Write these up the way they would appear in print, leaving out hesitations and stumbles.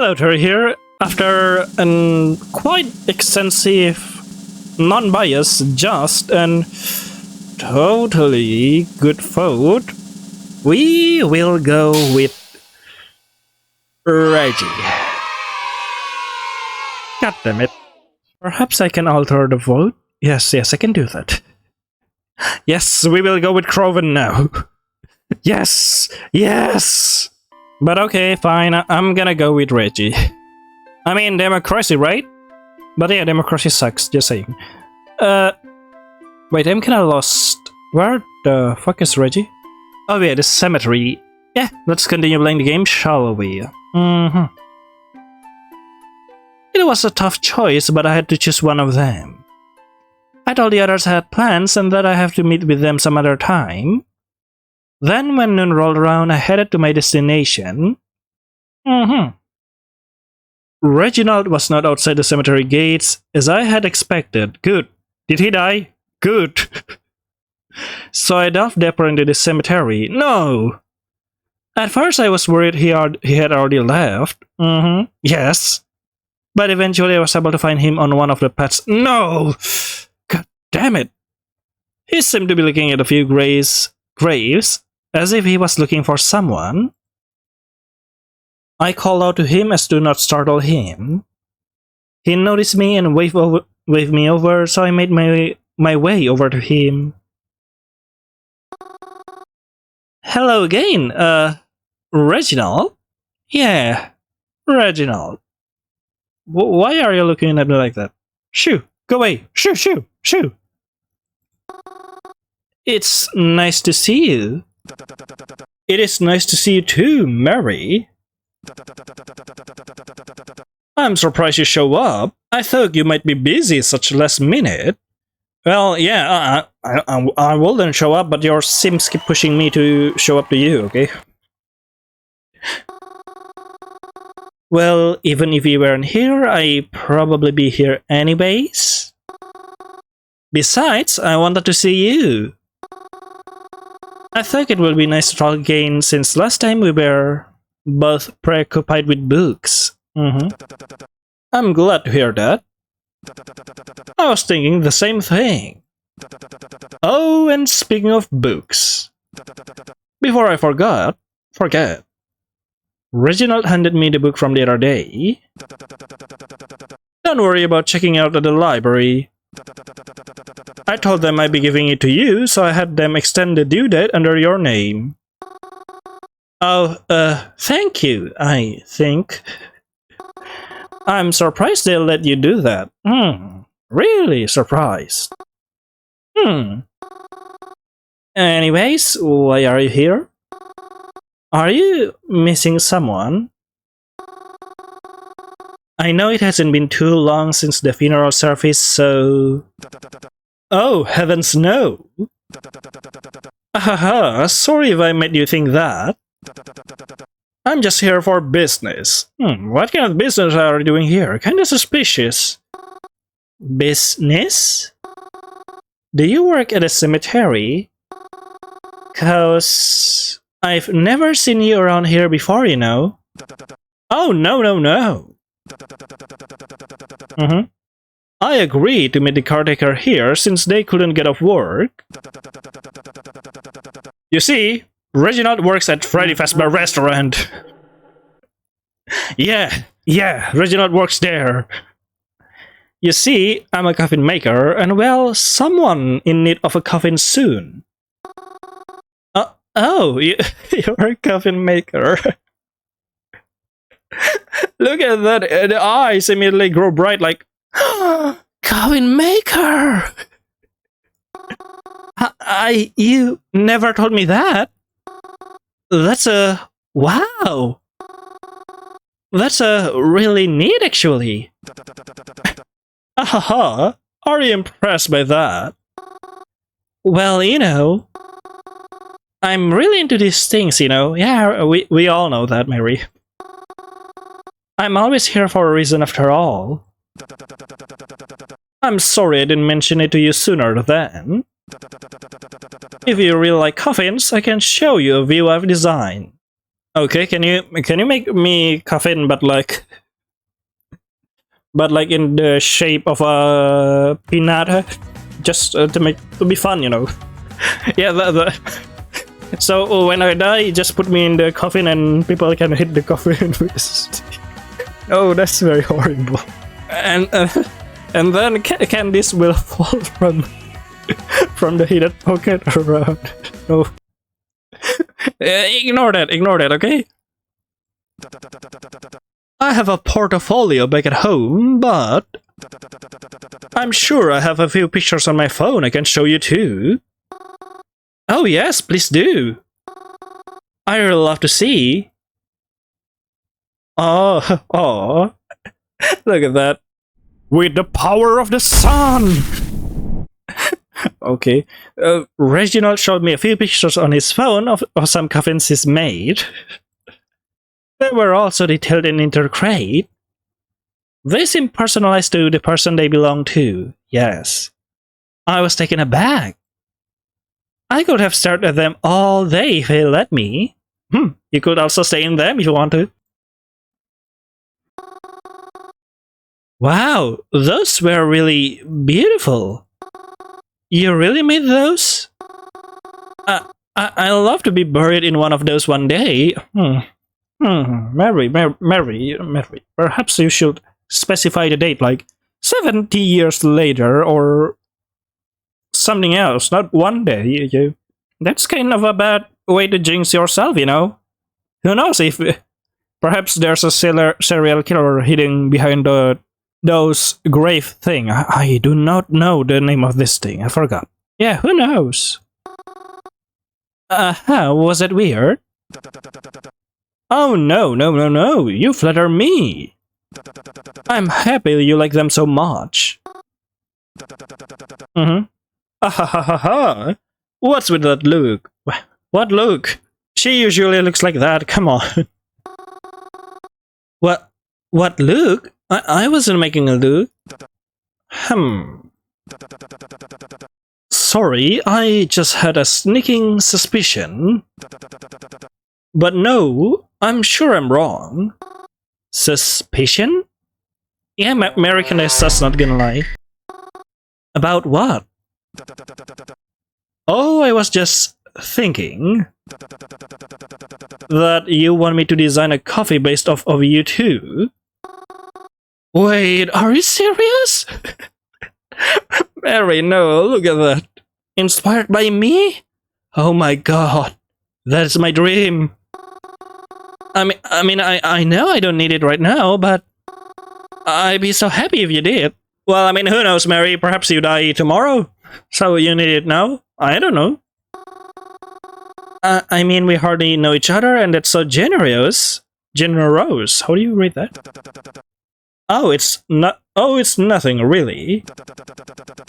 Hello, Terry here. After an quite extensive, non-biased, just, and totally good vote, we will go with Reggie. God damn it. Perhaps I can alter the vote? Yes, I can do that. Yes, we will go with Croven now. Yes! But okay, fine, I'm gonna go with Reggie. I mean, democracy, right? But yeah, democracy sucks, just saying. Wait, I'm kinda lost. Where the fuck is Reggie? Oh yeah, the cemetery. Yeah, let's continue playing the game, shall we? It was a tough choice, but I had to choose one of them. I told the others I had plans and that I have to meet with them some other time. Then when noon rolled around, I headed to my destination. Reginald was not outside the cemetery gates, as I had expected. Good. Did he die? Good. So I delved deeper into the cemetery. No! At first I was worried he had already left. Yes. But eventually I was able to find him on one of the paths. No! God damn it. He seemed to be looking at a few graves, as if he was looking for someone. I called out to him as to not startle him. He noticed me and waved me over, so I made my way over to him. Hello again, Reginald? Yeah, Reginald. Why are you looking at me like that? Shoo, go away, shoo. It's nice to see you. It is nice to see you too, Mary. I'm surprised you show up. I thought you might be busy such last minute. Well, yeah, I wouldn't show up, but your simps keep pushing me to show up to you, okay? Well, even if you weren't here, I'd probably be here anyways. Besides, I wanted to see you. I thought it would be nice to talk again since last time we were both preoccupied with books. I'm glad to hear that. I was thinking the same thing. Oh, and speaking of books. Before I forget. Reginald handed me the book from the other day. Don't worry about checking out at the library. I told them I'd be giving it to you, so I had them extend the due date under your name. Oh, thank you, I think. I'm surprised they'll let you do that. Really surprised. Anyways, why are you here? Are you missing someone? I know it hasn't been too long since the funeral service, so... Oh, heavens no! Sorry if I made you think that. I'm just here for business. What kind of business are you doing here? Kinda suspicious. Business? Do you work at a cemetery? 'Cause I've never seen you around here before, you know. Oh, no. I agreed to meet the caretaker here since they couldn't get off work. You see, Reginald works at Freddy Fazbear Restaurant. Yeah, Reginald works there. You see, I'm a coffin maker, and well, someone in need of a coffin soon. Oh, you're a coffin maker. Look at that, the eyes immediately grow bright like, coffin maker! You never told me that. That's wow! That's really neat, actually. Are you impressed by that? Well, you know, I'm really into these things, you know. Yeah, we all know that, Mary. I'm always here for a reason after all. I'm sorry I didn't mention it to you sooner then. If you really like coffins, I can show you a view I've designed. Okay, can you make me coffin, but like in the shape of a peanut, just to be fun, you know? Yeah, so when I die, just put me in the coffin and people can hit the coffin with a stick. Oh, that's very horrible. And then candies will fall from the hidden pocket around. No. Ignore that, okay? I have a portfolio back at home, but I'm sure I have a few pictures on my phone I can show you too. Oh yes, please do. I really love to see. Oh, look at that. With the power of the sun! Okay. Reginald showed me a few pictures on his phone of some coffins he's made. They were also detailed and intercrate. They seem personalized to the person they belong to, yes. I was taken aback. I could have stared at them all day if he let me. You could also stay in them if you want to. Wow, those were really beautiful. You really made those? I'd love to be buried in one of those one day. Mary, perhaps you should specify the date, like 70 years later or something else, not one day. That's kind of a bad way to jinx yourself, you know? Who knows if perhaps there's a serial killer hiding behind those grave thing. I do not know the name of this thing. I forgot. Yeah, who knows? Was that weird? Oh no. You flatter me. I'm happy you like them so much. What's with that look? What look? She usually looks like that, come on. What look? I wasn't making a look. Sorry, I just had a sneaking suspicion. But no, I'm sure I'm wrong. Suspicion? Yeah, American is just not gonna lie. About what? Oh, I was just thinking that you want me to design a coffee based off of you too. Wait, are you serious? Mary, no, look at that. Inspired by me? Oh my god, that's my dream. I know I don't need it right now, but I'd be so happy if you did. Well, I mean, who knows, Mary? Perhaps you die tomorrow, so you need it now? I don't know. I mean, we hardly know each other, and that's so generous. Generose. How do you read that? Oh, it's not. Oh, it's nothing, really.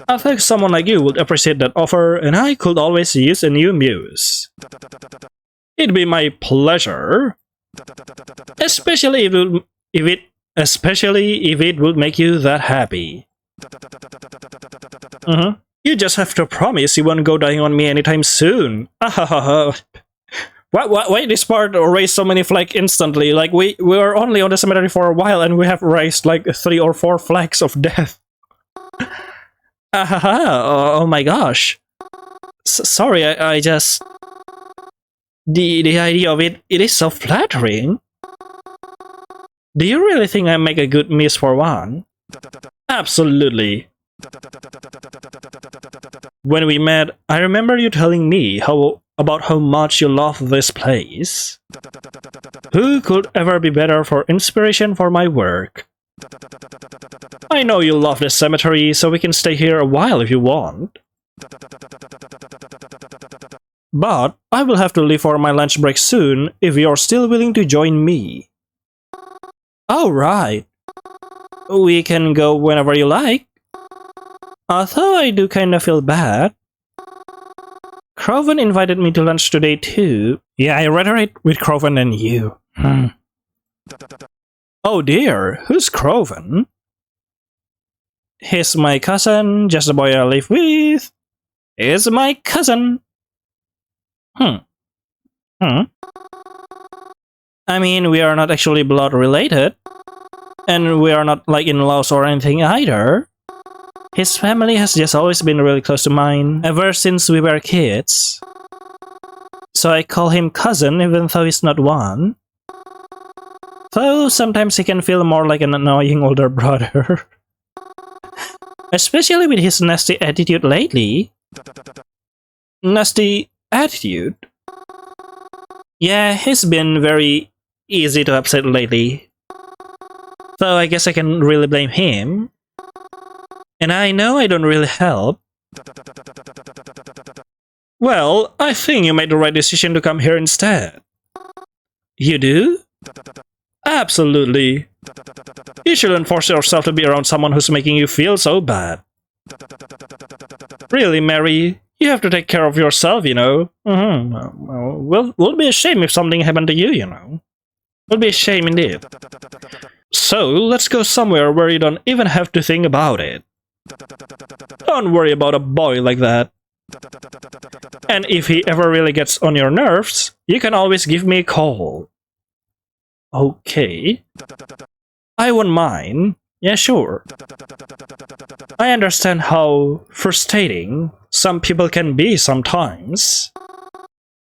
I think someone like you would appreciate that offer, and I could always use a new muse. It'd be my pleasure. Especially if it would make you that happy. You just have to promise you won't go dying on me anytime soon. Why this part raised so many flags instantly? Like we were only on the cemetery for a while and we have raised like 3 or 4 flags of death. Oh my gosh. Sorry, I just... The idea of it is so flattering. Do you really think I make a good miss for one? Absolutely. When we met, I remember you telling me about how much you love this place. Who could ever be better for inspiration for my work? I know you love this cemetery, so we can stay here a while if you want. But I will have to leave for my lunch break soon if you're still willing to join me. Oh, right. We can go whenever you like. Although I do kinda feel bad. Croven invited me to lunch today too. Yeah, I rather eat with Croven than you. Oh dear, who's Croven? He's my cousin, just the boy I live with. He's my cousin. I mean, we are not actually blood related, and we are not like in-laws or anything either. His family has just always been really close to mine, ever since we were kids. So I call him cousin even though he's not one. Though sometimes he can feel more like an annoying older brother. Especially with his nasty attitude lately. Nasty attitude? Yeah, he's been very easy to upset lately. So I guess I can really blame him. And I know I don't really help. Well, I think you made the right decision to come here instead. You do? Absolutely. You shouldn't force yourself to be around someone who's making you feel so bad. Really, Mary, you have to take care of yourself, you know. Will be a shame if something happened to you, you know. Will be a shame indeed. So, let's go somewhere where you don't even have to think about it. Don't worry about a boy like that. And if he ever really gets on your nerves, you can always give me a call. Okay. I won't mind. Yeah, sure. I understand how frustrating some people can be sometimes.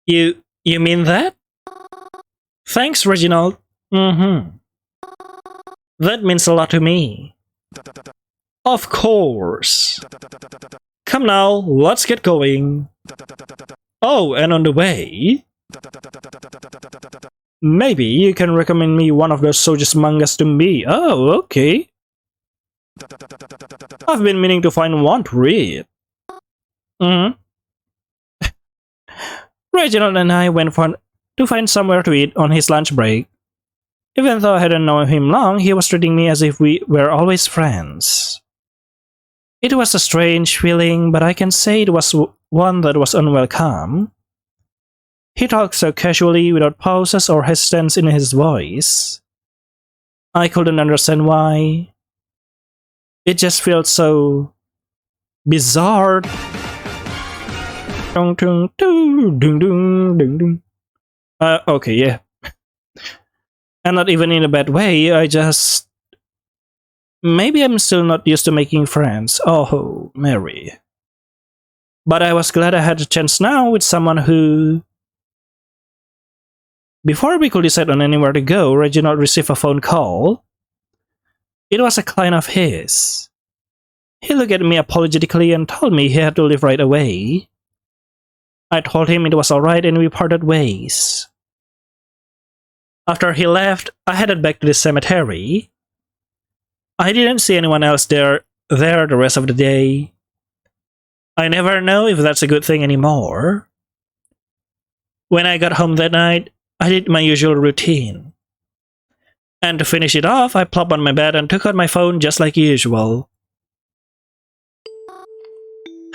You mean that? Thanks, Reginald. That means a lot to me. Of course. Come now, let's get going. Oh, and on the way, maybe you can recommend me one of those Sojo's mangas to me. Oh, okay. I've been meaning to find one to read. Reginald and I went to find somewhere to eat on his lunch break. Even though I hadn't known him long, he was treating me as if we were always friends. It was a strange feeling, but I can say it was one that was unwelcome. He talked so casually, without pauses or hesitance in his voice. I couldn't understand why. It just felt so bizarre. Okay, yeah. And not even in a bad way, maybe I'm still not used to making friends. Oh, Mary. But I was glad I had a chance now with someone who... Before we could decide on anywhere to go, Reginald received a phone call. It was a client of his. He looked at me apologetically and told me he had to leave right away. I told him it was alright and we parted ways. After he left, I headed back to the cemetery. I didn't see anyone else there the rest of the day. I never know if that's a good thing anymore. When I got home that night, I did my usual routine. And to finish it off, I plopped on my bed and took out my phone just like usual.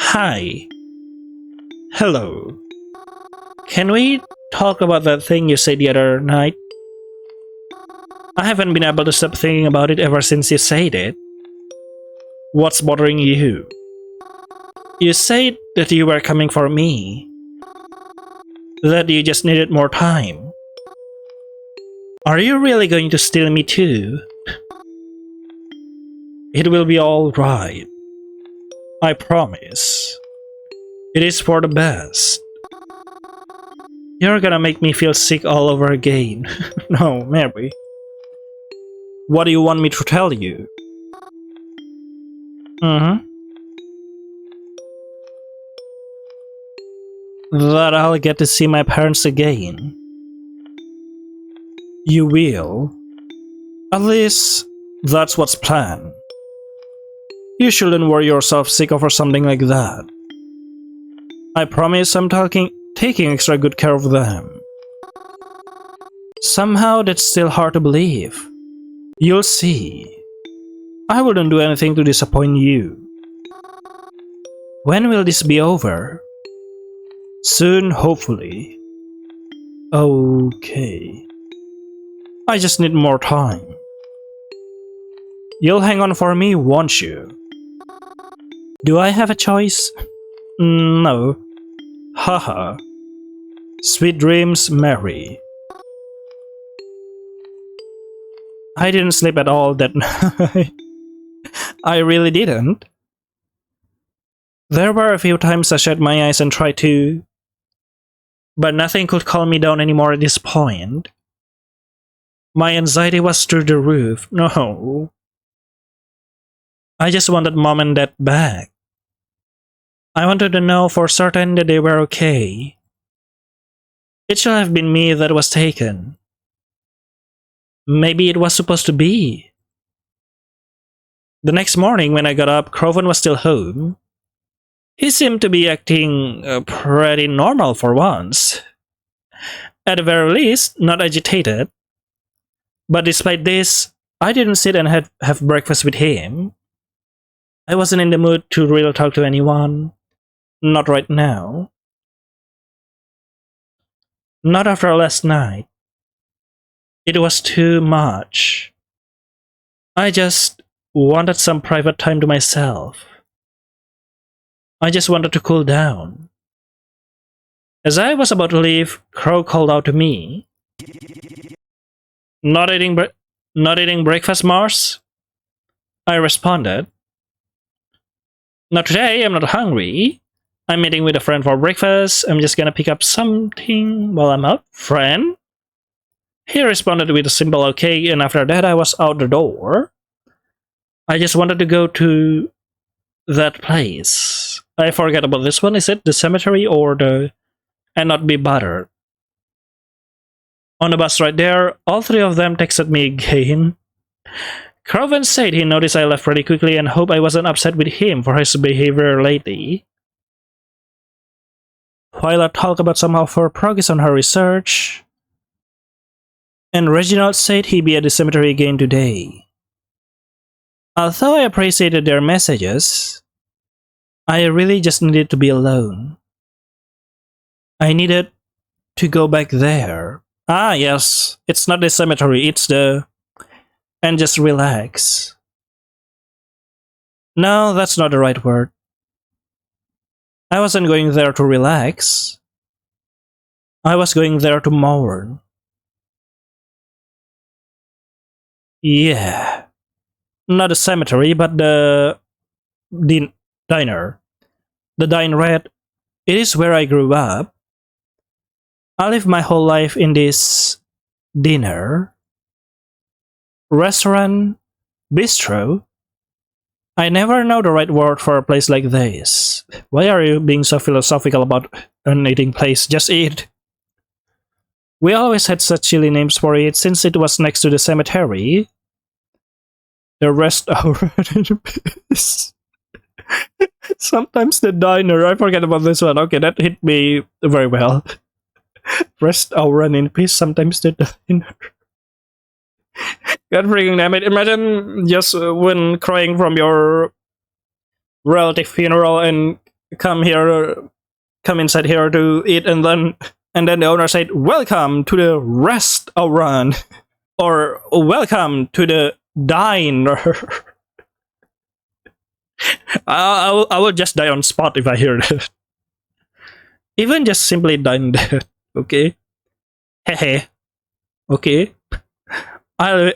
Hi. Hello. Can we talk about that thing you said the other night? I haven't been able to stop thinking about it ever since you said it. What's bothering you? You said that you were coming for me. That you just needed more time. Are you really going to steal me too? It will be alright. I promise. It is for the best. You're gonna make me feel sick all over again. No, Mary. What do you want me to tell you? That I'll get to see my parents again. You will. At least, that's what's planned. You shouldn't worry yourself sick over something like that. I promise I'm taking extra good care of them. Somehow that's still hard to believe. You'll see. I wouldn't do anything to disappoint you. When will this be over? Soon, hopefully. Okay. I just need more time. You'll hang on for me, won't you? Do I have a choice? No. Haha. Sweet dreams, Mary. I didn't sleep at all that night. I really didn't. There were a few times I shut my eyes and tried to, but nothing could calm me down anymore at this point. My anxiety was through the roof. No. I just wanted mom and dad back. I wanted to know for certain that they were okay. It should have been me that was taken. Maybe it was supposed to be. The next morning when I got up, Croven was still home. He seemed to be acting pretty normal for once. At the very least, not agitated. But despite this, I didn't sit and have breakfast with him. I wasn't in the mood to really talk to anyone. Not right now. Not after last night. It was too much. I just wanted some private time to myself. I just wanted to cool down. As I was about to leave, Crow called out to me. Not eating breakfast, Mars? I responded. Not today, I'm not hungry. I'm meeting with a friend for breakfast. I'm just gonna pick up something while I'm out. Friend? He responded with a simple okay, and after that I was out the door. I just wanted to go to that place. I forget about this one. Is it the cemetery or the and not be bothered? On the bus right there, all three of them texted me again. Croven said he noticed I left pretty quickly and hoped I wasn't upset with him for his behavior lately. Twyla talked about some of her progress on her research, and Reginald said he'd be at the cemetery again today. Although I appreciated their messages, I really just needed to be alone. I needed to go back there. Ah, yes, it's not the cemetery, it's the... and just relax. No, that's not the right word. I wasn't going there to relax. I was going there to mourn. Yeah. Not the cemetery, but the diner. The Dine Red. It is where I grew up. I lived my whole life in this dinner, restaurant, bistro. I never know the right word for a place like this. Why are you being so philosophical about an eating place? Just eat. We always had such silly names for it since it was next to the cemetery. The rest hour. Sometimes the diner. I forget about this one. Okay, that hit me very well. Rest hour and in peace. Sometimes the diner. God freaking damn it. Imagine just when crying from your relative funeral and come inside here to eat, and then the owner said, "Welcome to the restaurant," or "Welcome to the diner." I will just die on spot if I hear that. Even just simply dine that. Okay. Hehe. Okay. I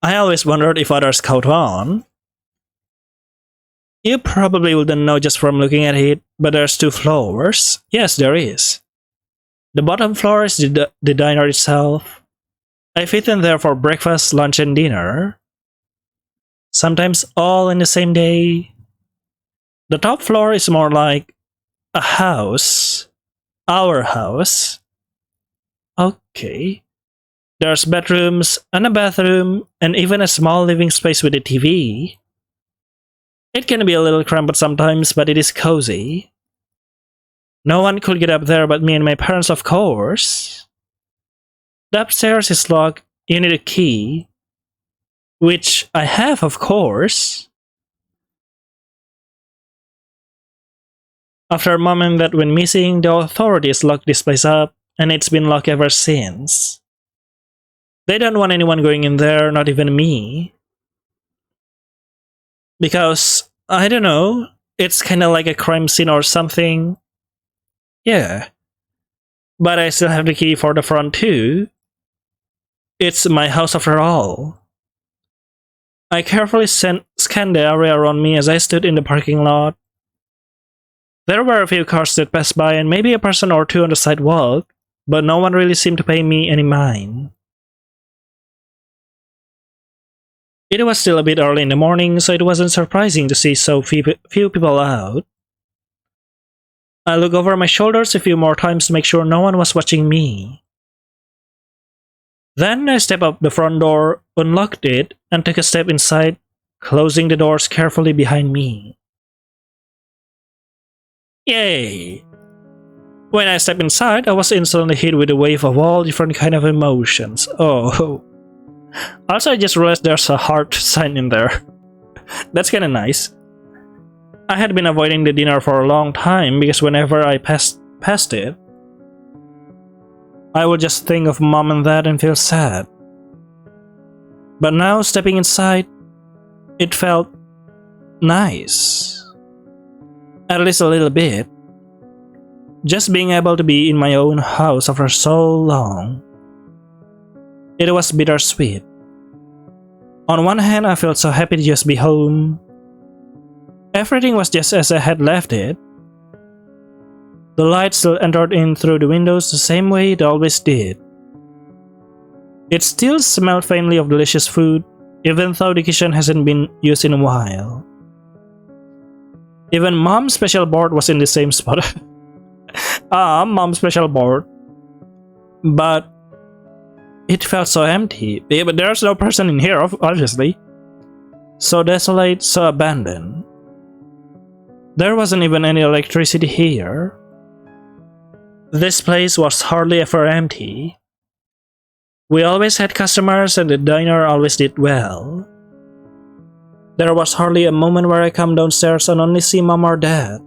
always wondered if others caught on. You probably wouldn't know just from looking at it, but there's 2 floors. Yes, there is. The bottom floor is the diner itself. I've eaten there for breakfast, lunch, and dinner. Sometimes all in the same day. The top floor is more like a house. Our house. Okay. There's bedrooms and a bathroom and even a small living space with a TV. It can be a little cramped sometimes, but it is cozy. No one could get up there but me and my parents, of course. The upstairs is locked. You need a key. Which I have, of course. After a moment that went missing, the authorities locked this place up, and it's been locked ever since. They don't want anyone going in there, not even me. Because, I don't know, it's kinda like a crime scene or something. Yeah. But I still have the key for the front too. It's my house after all. I carefully scanned the area around me as I stood in the parking lot. There were a few cars that passed by and maybe a person or two on the sidewalk, but no one really seemed to pay me any mind. It was still a bit early in the morning, so it wasn't surprising to see so few people out. I looked over my shoulders a few more times to make sure no one was watching me. Then I stepped up the front door, unlocked it, and took a step inside, closing the doors carefully behind me. Yay! When I stepped inside, I was instantly hit with a wave of all different kind of emotions. Oh. Also, I just realized there's a heart sign in there. That's kinda nice. I had been avoiding the dinner for a long time because whenever I passed it, I would just think of mom and dad and feel sad. But now, stepping inside, it felt nice. At least a little bit. Just being able to be in my own house after so long. It was bittersweet. On one hand, I felt so happy to just be home. Everything was just as I had left it. The light still entered in through the windows the same way it always did. It still smelled faintly of delicious food, even though the kitchen hasn't been used in a while. Even Mom's special board was in the same spot. Mom's special board. But it felt so empty. Yeah, but there's no person in here, obviously. So desolate, so abandoned. There wasn't even any electricity here. This place was hardly ever empty. We always had customers and the diner always did well. There was hardly a moment where I come downstairs and only see mom or dad.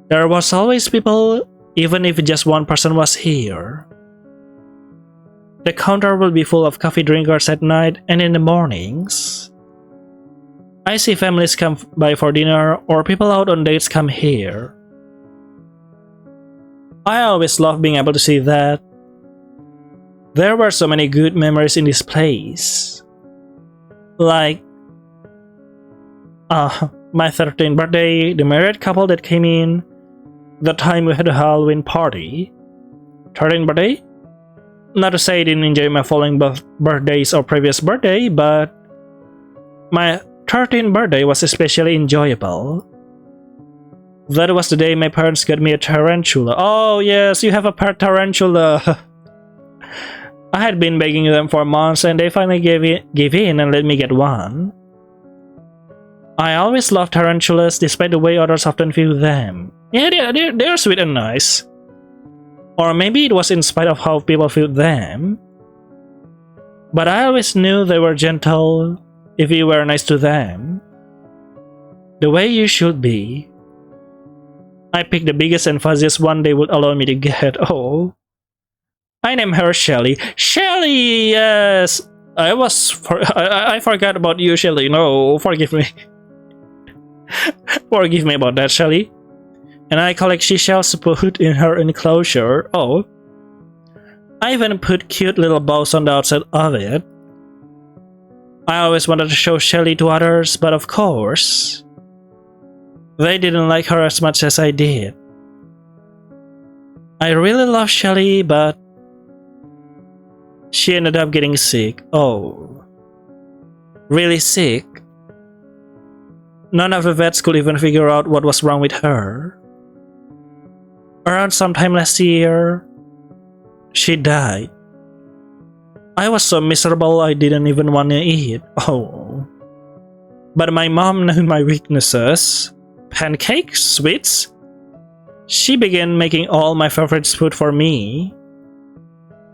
There was always people, even if just one person was here. The counter will be full of coffee drinkers at night and in the mornings. I see families come by for dinner or people out on dates come here. I always loved being able to see that. There were so many good memories in this place. Like, my 13th birthday, the married couple that came in, the time we had a Halloween party. 13th birthday? Not to say I didn't enjoy my following birthdays or previous birthday, but my 13th birthday was especially enjoyable. That was the day my parents got me a tarantula. Oh yes, you have a pet tarantula. I had been begging them for months and they finally gave in and let me get one. I always loved tarantulas despite the way others often view them. Yeah, they're sweet and nice. Or maybe it was in spite of how people viewed them. But I always knew they were gentle if you were nice to them. The way you should be. I picked the biggest and fuzziest one they would allow me to get. Oh. I named her Shelly. Shelly, yes! I forgot about you, Shelly. No, forgive me. Forgive me about that, Shelly. And I collect seashells to put in her enclosure. Oh. I even put cute little bows on the outside of it. I always wanted to show Shelly to others, but of course, they didn't like her as much as I did. I really love Shelly, but she ended up getting sick. Oh. Really sick? None of the vets could even figure out what was wrong with her. Around sometime last year, she died. I was so miserable I didn't even want to eat. Oh. But my mom knew my weaknesses. Pancakes, sweets. She began making all my favorite food for me.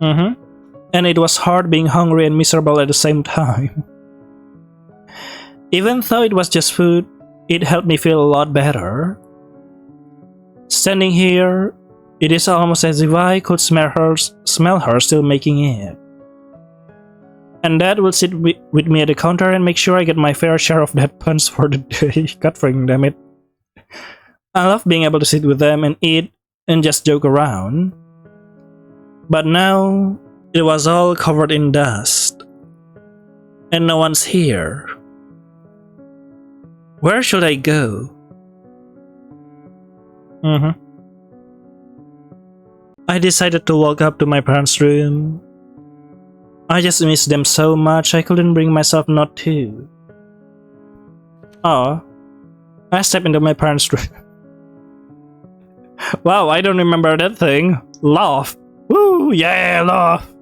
And it was hard being hungry and miserable at the same time. Even though it was just food, it helped me feel a lot better. Standing here, it is almost as if I could smell her still making it. And Dad will sit with me at the counter and make sure I get my fair share of that puns for the day. God freaking damn it. I love being able to sit with them and eat and just joke around. But now, It was all covered in dust. And no one's here. Where should I go? I decided to walk up to my parents' room. I just missed them so much I couldn't bring myself not to. Oh, I stepped into my parents' room. Wow, I don't remember that thing. Laugh. Woo, yeah, laugh.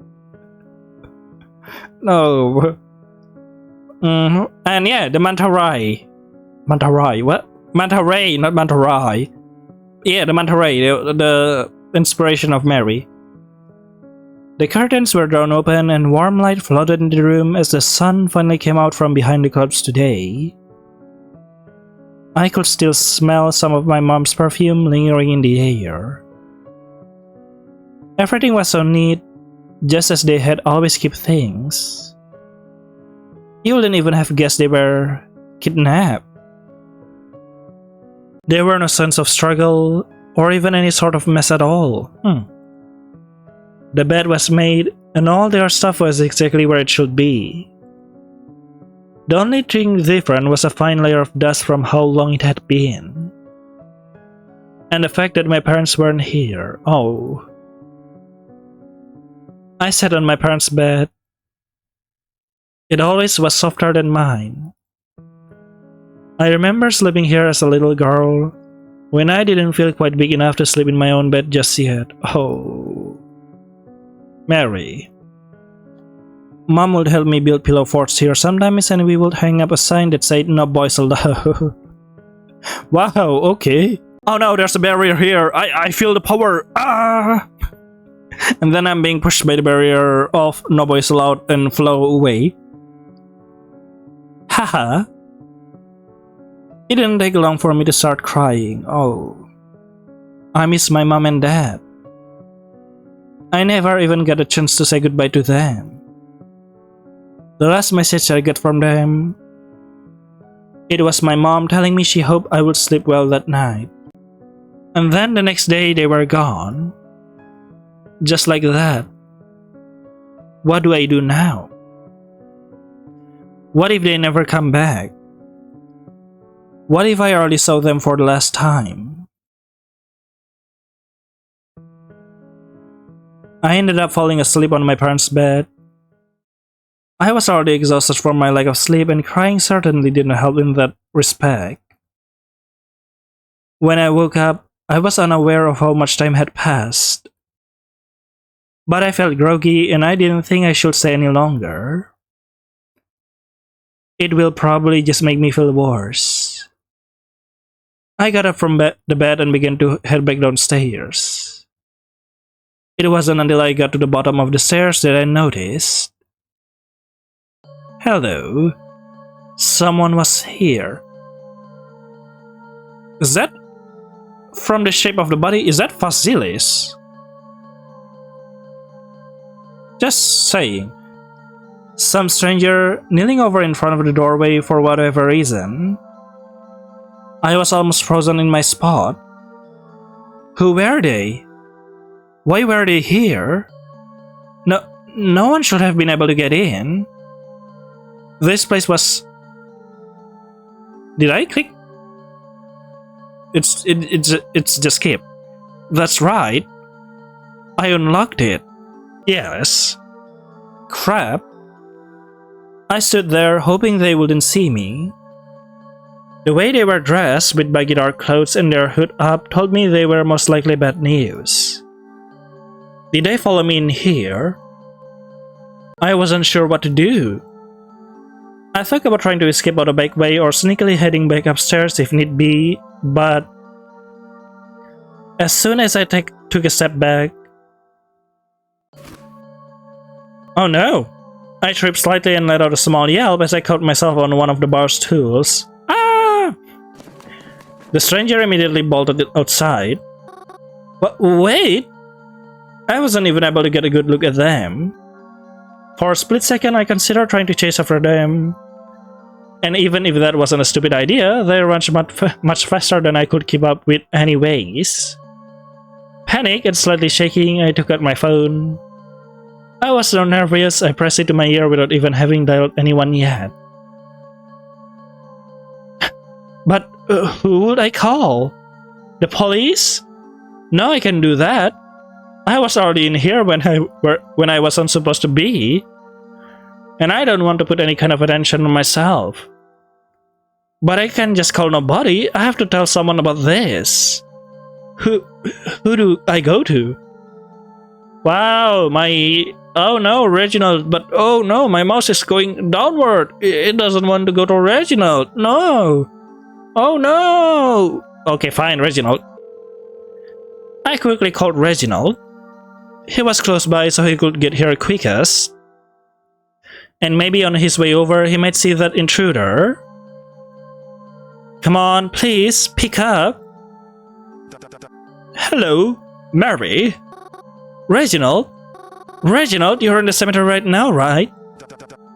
No. And yeah, the manta ray. Manta ray, what? Manta ray, not manta ray. Yeah, the manta ray, the inspiration of Mary. The curtains were drawn open and warm light flooded into the room as the sun finally came out from behind the clouds today. I could still smell some of my mom's perfume lingering in the air. Everything was so neat, just as they had always kept things. You wouldn't even have guessed they were kidnapped. There were no signs of struggle or even any sort of mess at all. The bed was made and all their stuff was exactly where it should be. The only thing different was a fine layer of dust from how long it had been. And the fact that my parents weren't here. Oh. I sat on my parents' bed. It always was softer than mine. I remember sleeping here as a little girl, when I didn't feel quite big enough to sleep in my own bed just yet. Oh. Mary. Mom would help me build pillow forts here sometimes and we would hang up a sign that said no boys allowed. Wow, okay. Oh no, there's a barrier here. I feel the power. Ah! And then I'm being pushed by the barrier of no boys allowed and flow away. Haha. It didn't take long for me to start crying. Oh. I miss my mom and dad. I never even got a chance to say goodbye to them. The last message I got from them, it was my mom telling me she hoped I would sleep well that night. And then the next day they were gone. Just like that. What do I do now? What if they never come back? What if I already saw them for the last time? I ended up falling asleep on my parents' bed. I was already exhausted from my lack of sleep and crying certainly didn't help in that respect. When I woke up, I was unaware of how much time had passed. But I felt groggy and I didn't think I should stay any longer. It will probably just make me feel worse. I got up from the bed and began to head back downstairs. It wasn't until I got to the bottom of the stairs that I noticed. Hello. Someone was here. Is that? From the shape of the body, is that Vasilis? Just saying. Some stranger kneeling over in front of the doorway for whatever reason. I was almost frozen in my spot. Who were they? Why were they here? No one should have been able to get in. This place was... Did I click? It's just skip. That's right. I unlocked it. Yes. Crap. I stood there hoping they wouldn't see me. The way they were dressed with baggy dark clothes and their hood up told me they were most likely bad news. Did they follow me in here? I wasn't sure what to do. I thought about trying to escape out the back way or sneakily heading back upstairs if need be, but as soon as I took a step back... Oh no! I tripped slightly and let out a small yelp as I caught myself on one of the bar's tools. Ah! The stranger immediately bolted outside. But wait! I wasn't even able to get a good look at them. For a split second, I considered trying to chase after them. And even if that wasn't a stupid idea, they ran much faster than I could keep up with anyways. Panicked and slightly shaking, I took out my phone. I was so nervous, I pressed it to my ear without even having dialed anyone yet. But who would I call? The police? No, I can do that. I was already in here when I wasn't supposed to be. And I don't want to put any kind of attention on myself. But I can't just call nobody. I have to tell someone about this. Who do I go to? Wow, oh no, Reginald, but oh no, my mouse is going downward. It doesn't want to go to Reginald. No. Oh no. Okay, fine, Reginald. I quickly called Reginald. He was close by so he could get here quickest. And maybe on his way over, he might see that intruder. Come on, please, pick up. Hello, Mary. Reginald? Reginald, you're in the cemetery right now, right?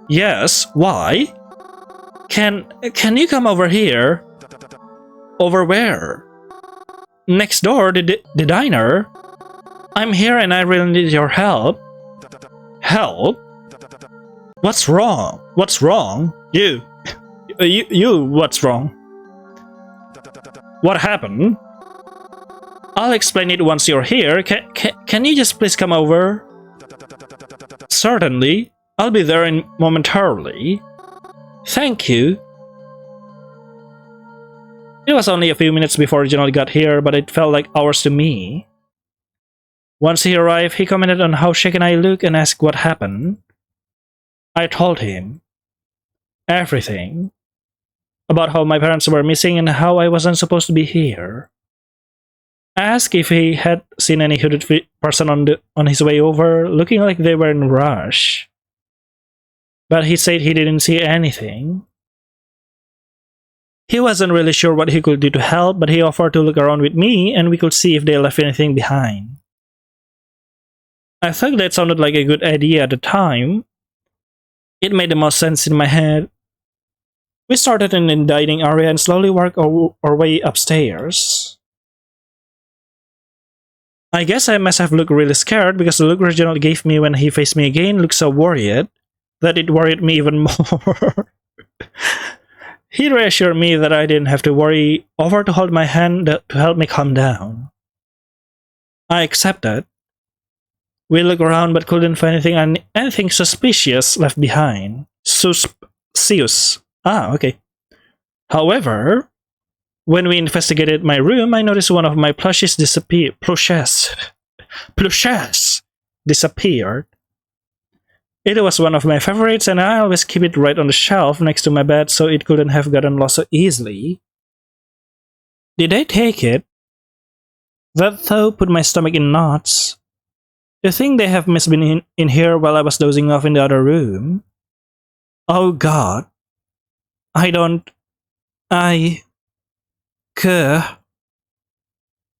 Yes, why? Can you come over here? Over where? Next door, the diner. I'm here and I really need your help. Help? What's wrong? What's wrong? You, what's wrong? What happened? I'll explain it once you're here. Can you just please come over? Certainly. I'll be there momentarily. Thank you. It was only a few minutes before Reginald got here, but it felt like hours to me. Once he arrived, he commented on how shaken I looked and asked what happened. I told him everything about how my parents were missing and how I wasn't supposed to be here. I asked if he had seen any hooded person on his way over, looking like they were in a rush. But he said he didn't see anything. He wasn't really sure what he could do to help, but he offered to look around with me and we could see if they left anything behind. I thought that sounded like a good idea at the time. It made the most sense in my head. We started in the dining area and slowly worked our way upstairs. I guess I must have looked really scared because the look Reginald gave me when he faced me again looked so worried that it worried me even more. He reassured me that I didn't have to worry, offered to hold my hand to help me calm down. I accepted. We looked around but couldn't find anything suspicious left behind. Suspicious. Ah, okay. However, when we investigated my room, I noticed one of my plushes disappeared. Plushes disappeared. It was one of my favorites and I always keep it right on the shelf next to my bed so it couldn't have gotten lost so easily. Did they take it? That thought put my stomach in knots. The thing they have must been in here while I was dozing off in the other room. Oh God.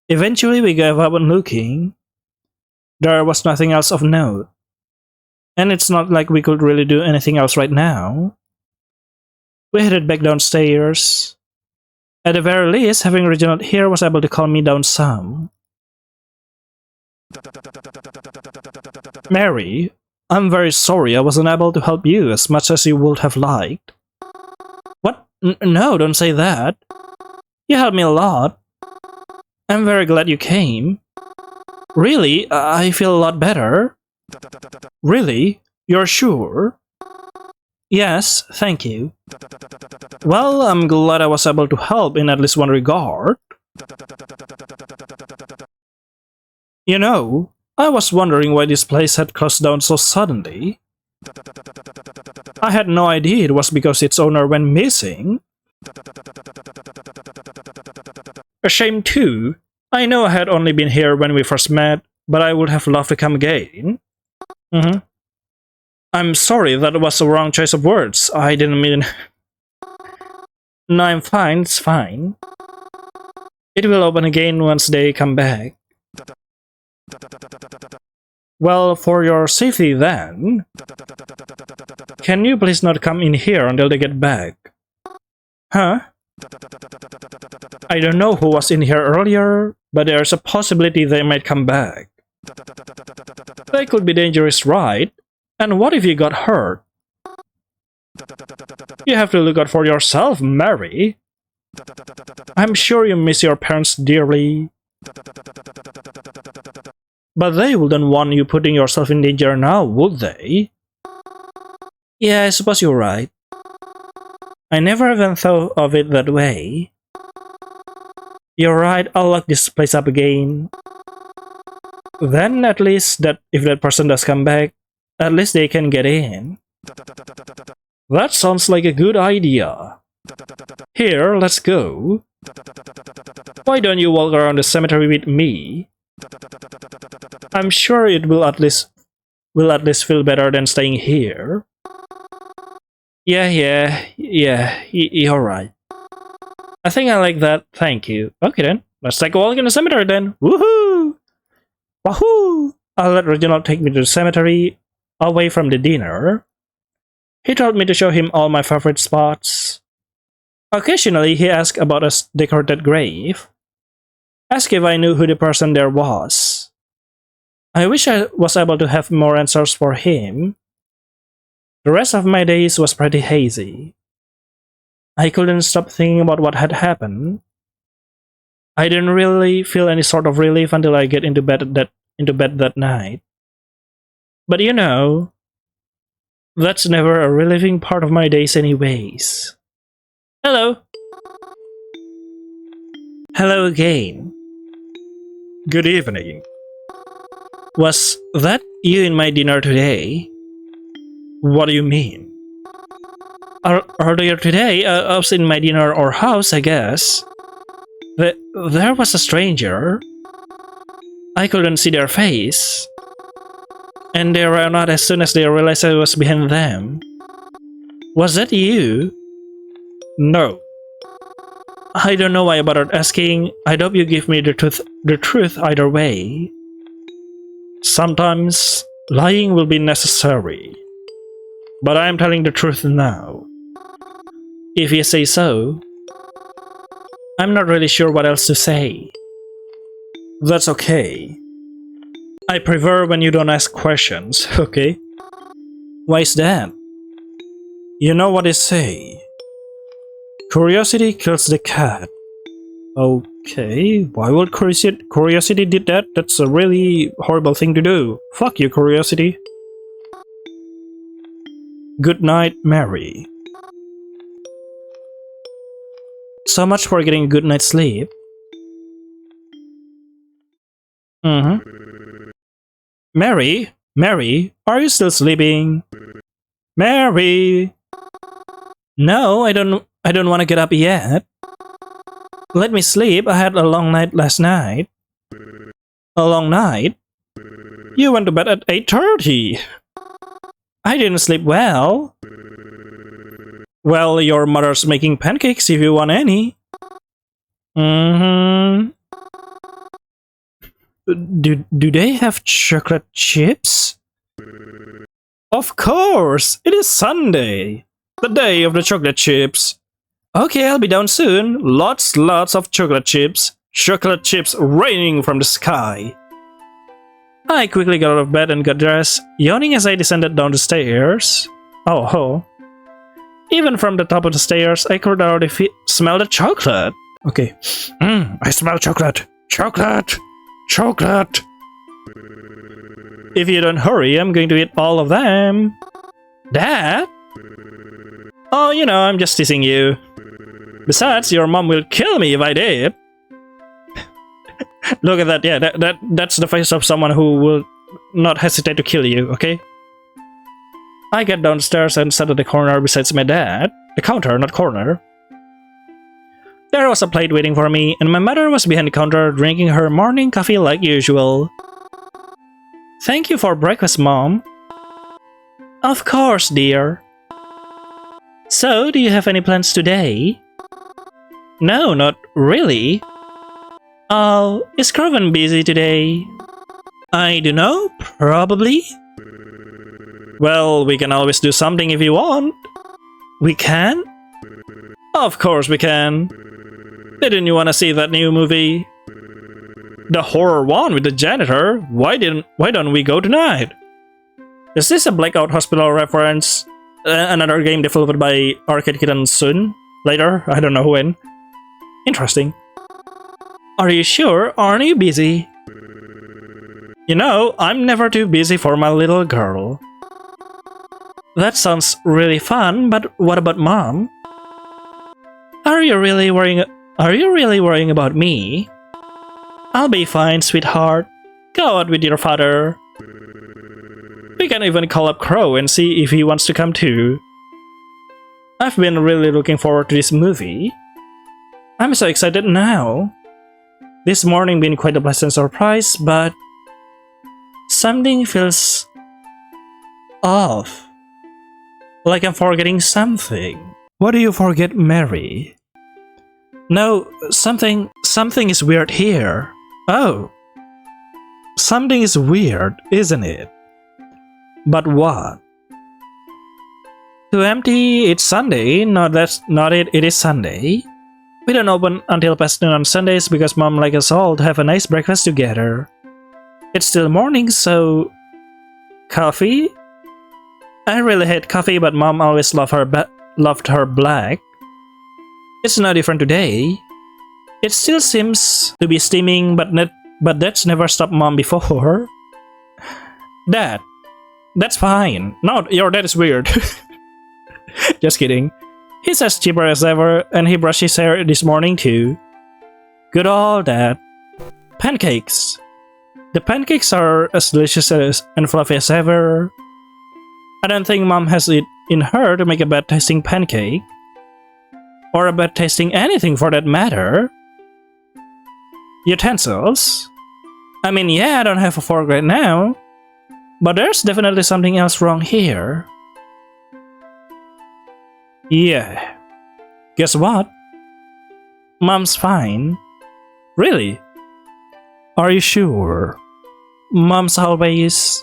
Eventually we gave up on looking. There was nothing else of note. And it's not like we could really do anything else right now. We headed back downstairs. At the very least, having Reginald here was able to calm me down some. Mary, I'm very sorry I wasn't able to help you as much as you would have liked. What? No, don't say that. You helped me a lot. I'm very glad you came. Really, I feel a lot better. Really? You're sure? Yes, thank you. Well, I'm glad I was able to help in at least one regard. You know, I was wondering why this place had closed down so suddenly. I had no idea it was because its owner went missing. A shame too. I know I had only been here when we first met, but I would have loved to come again. I'm sorry, that was the wrong choice of words. I didn't mean... No, I'm fine, it's fine. It will open again once they come back. Well, for your safety then, can you please not come in here until they get back? Huh? I don't know who was in here earlier, but there's a possibility they might come back. That could be dangerous, right? And what if you got hurt? You have to look out for yourself, Mary. I'm sure you miss your parents dearly. But they wouldn't want you putting yourself in danger now, would they? Yeah, I suppose you're right. I never even thought of it that way. You're right, I'll lock this place up again. Then at least that if that person does come back, at least they can get in. That sounds like a good idea. Here, let's go. Why don't you walk around the cemetery with me? I'm sure it will at least feel better than staying here. Yeah, you're right. I think I like that, thank you. Okay then, let's take a walk in the cemetery then. Woohoo! Wahoo! I'll let Reginald take me to the cemetery, away from the dinner. He told me to show him all my favorite spots. Occasionally, he asked about a decorated grave. Asked if I knew who the person there was. I wish I was able to have more answers for him. The rest of my days was pretty hazy. I couldn't stop thinking about what had happened. I didn't really feel any sort of relief until I get into bed that night. But you know, that's never a relieving part of my days anyways. Hello. Hello again. Good evening. Was that you in my dinner today? What do you mean? Earlier today, I was in my dinner or house, I guess. There was a stranger. I couldn't see their face. And they ran out as soon as they realized I was behind them. Was that you? No. I don't know why I bothered asking. I hope you give me the truth either way. Sometimes lying will be necessary. But I am telling the truth now. If you say so. I'm not really sure what else to say. That's okay. I prefer when you don't ask questions, okay? Why is that? You know what they say. Curiosity kills the cat. Okay, why would curiosity did that? That's a really horrible thing to do. Fuck you, curiosity. Good night, Mary. So much for getting a good night's sleep. Mary? Mary? Are you still sleeping? Mary? No, I don't want to get up yet. Let me sleep, I had a long night last night. A long night? You went to bed at 8:30. I didn't sleep well. Well, your mother's making pancakes if you want any. Do they have chocolate chips? Of course! It is Sunday! The day of the chocolate chips. Okay, I'll be down soon. Lots of chocolate chips. Chocolate chips raining from the sky. I quickly got out of bed and got dressed, yawning as I descended down the stairs. Oh. Even from the top of the stairs, I could already smell the chocolate. Okay. I smell chocolate. Chocolate! Chocolate! If you don't hurry, I'm going to eat all of them. Dad? Oh, you know, I'm just teasing you. Besides, your mom will kill me if I did. Look at that, yeah, that's the face of someone who will not hesitate to kill you, okay? I get downstairs and sat at the corner besides my dad. The counter, not corner. There was a plate waiting for me, and my mother was behind the counter drinking her morning coffee like usual. Thank you for breakfast, Mom. Of course, dear. So, do you have any plans today? No, not really. Oh, is Croven busy today? I don't know, probably. Well, we can always do something if you want. We can? Of course we can. Didn't you want to see that new movie? The horror one with the janitor? Why don't we go tonight? Is this a Blackout Hospital reference? Another game developed by Arcade Kitten soon? Later? I don't know when. Interesting. Are you sure? Aren't you busy? You know, I'm never too busy for my little girl. That sounds really fun, but what about Mom? Are you really worrying about me? I'll be fine, sweetheart. Go out with your father. We can even call up Crow and see if he wants to come too. I've been really looking forward to this movie. I'm so excited now. This morning been quite a pleasant surprise, but something feels off. Like I'm forgetting something. What do you forget, Mary? No, something is weird here. Oh. Something is weird, isn't it? But what? Too empty, it's Sunday. No, that's not it, it is Sunday. We don't open until past noon on Sundays because Mom likes us all to have a nice breakfast together. It's still morning, so... Coffee? I really hate coffee, but Mom always loved her black. It's no different today. It still seems to be steaming, but that's never stopped Mom before. Dad, that's fine. No, your dad is weird. Just kidding. He's as chipper as ever, and he brushed his hair this morning too. Good old Dad. Pancakes. The pancakes are as delicious and fluffy as ever. I don't think Mom has it in her to make a bad tasting pancake. Or a bad tasting anything for that matter. Utensils? I mean, yeah, I don't have a fork right now. But there's definitely something else wrong here. Yeah. Guess what? Mom's fine. Really? Are you sure? Mom's always...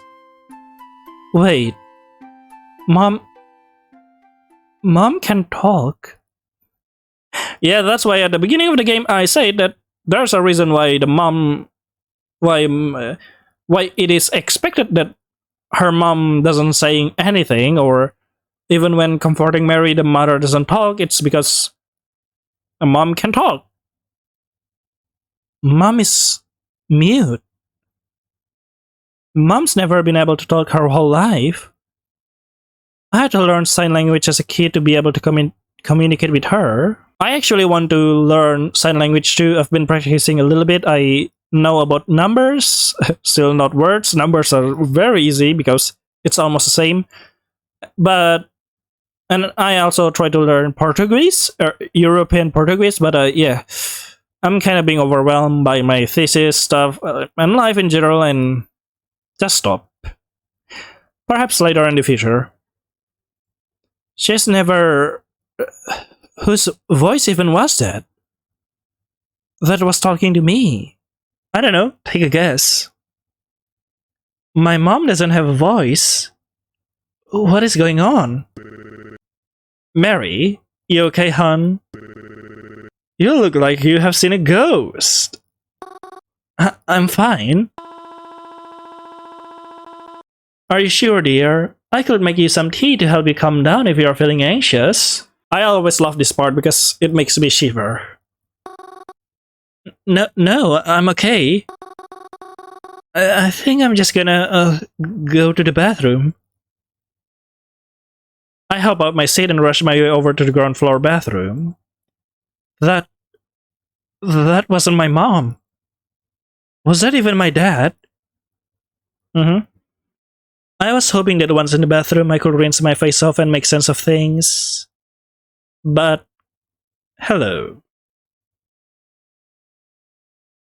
Wait. Mom can talk. Yeah, that's why at the beginning of the game I said that there's a reason why why it is expected that her mom doesn't say anything, or even when comforting Mary the mother doesn't talk. It's because a mom can talk. Mom is mute. Mom's never been able to talk her whole life. I had to learn sign language as a kid to be able to communicate with her. I actually want to learn sign language too. I've been practicing a little bit. I know about numbers, still not words. Numbers are very easy because it's almost the same. And I also try to learn Portuguese, or European Portuguese, but yeah, I'm kind of being overwhelmed by my thesis stuff and life in general, and just stop. Perhaps later in the future. She's never... Whose voice even was that? That was talking to me. I don't know, take a guess. My mom doesn't have a voice. What is going on? Mary, you okay, hon? You look like you have seen a ghost. I'm fine. Are you sure, dear? I could make you some tea to help you calm down if you are feeling anxious. I always love this part because it makes me shiver. No, I'm okay. I think I'm just gonna go to the bathroom. I hop out my seat and rush my way over to the ground floor bathroom. That wasn't my mom. Was that even my dad? I was hoping that once in the bathroom I could rinse my face off and make sense of things. But, hello.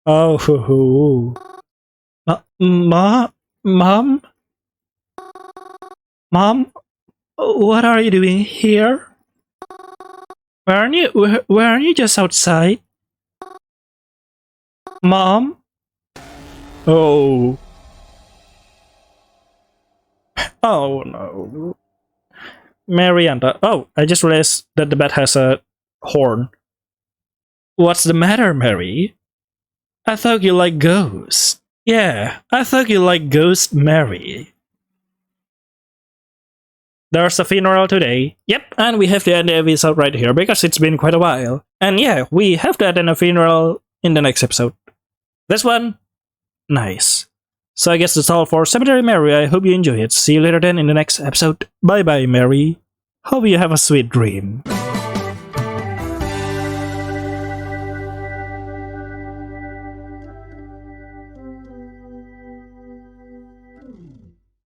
Oh, hoo hoo. Mom? Mom? What are you doing here? Why aren't you just outside? Mom? Oh. Oh no. Marianta. Oh, I just realized that the bat has a horn. What's the matter, Mary? I thought you like ghosts. Yeah, I thought you like Ghost Mary. There's a funeral today. Yep, and we have to end the episode right here because it's been quite a while. And yeah, we have to attend a funeral in the next episode. This one? Nice. So I guess that's all for Cemetery Mary. I hope you enjoy it. See you later then in the next episode. Bye bye, Mary. Hope you have a sweet dream.